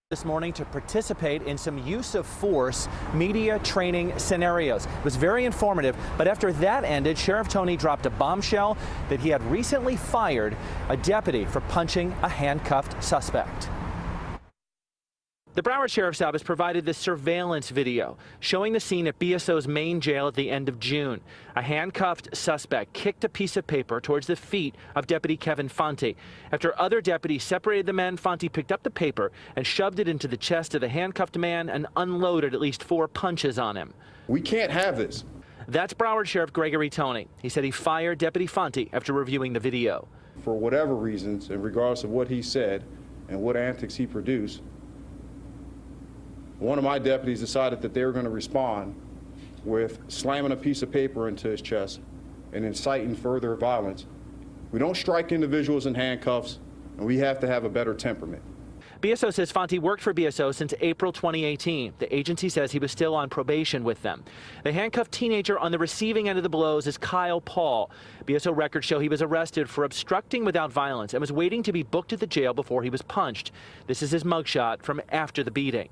This morning to participate in some use of force media training scenarios. It was very informative, but after that ended, Sheriff Tony dropped a bombshell that he had recently fired a deputy for punching a handcuffed suspect. The Broward Sheriff's Office provided this surveillance video showing the scene at BSO's main jail at the end of June. A handcuffed suspect kicked a piece of paper towards the feet of Deputy Kevin Fanti. After other deputies separated the men, Fanti picked up the paper and shoved it into the chest of the handcuffed man and unloaded at least 4 punches on him. We can't have this. That's Broward Sheriff Gregory Tony. He said he fired Deputy Fanti after reviewing the video. For whatever reasons, and regardless of what he said and what antics he produced, one of my deputies decided that they were going to respond with slamming a piece of paper into his chest and inciting further violence. We don't strike individuals in handcuffs, and we have to have a better temperament. BSO says Fanti worked for BSO since April 2018. The agency says he was still on probation with them. The handcuffed teenager on the receiving end of the blows is Kyle Paul. BSO records show he was arrested for obstructing without violence and was waiting to be booked at the jail before he was punched. This is his mugshot from after the beating.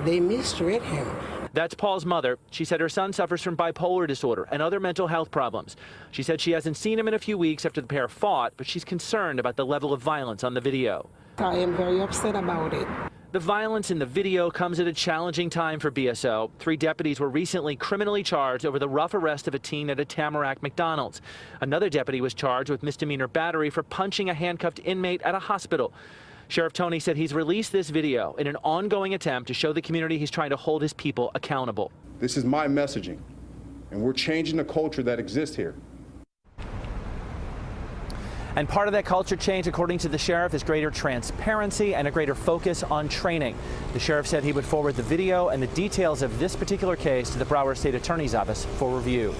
They misread him. That's Paul's mother. She said her son suffers from bipolar disorder and other mental health problems. She said she hasn't seen him in a few weeks after the pair fought, but she's concerned about the level of violence on the video. I am very upset about it. The violence in the video comes at a challenging time for BSO. 3 deputies were recently criminally charged over the rough arrest of a teen at a Tamarack McDonald's. Another deputy was charged with misdemeanor battery for punching a handcuffed inmate at a hospital. Sheriff Tony said he's released this video in an ongoing attempt to show the community he's trying to hold his people accountable. This is my messaging, and we're changing the culture that exists here. And part of that culture change, according to the sheriff, is greater transparency and a greater focus on training. The sheriff said he would forward the video and the details of this particular case to the Broward State Attorney's Office for review.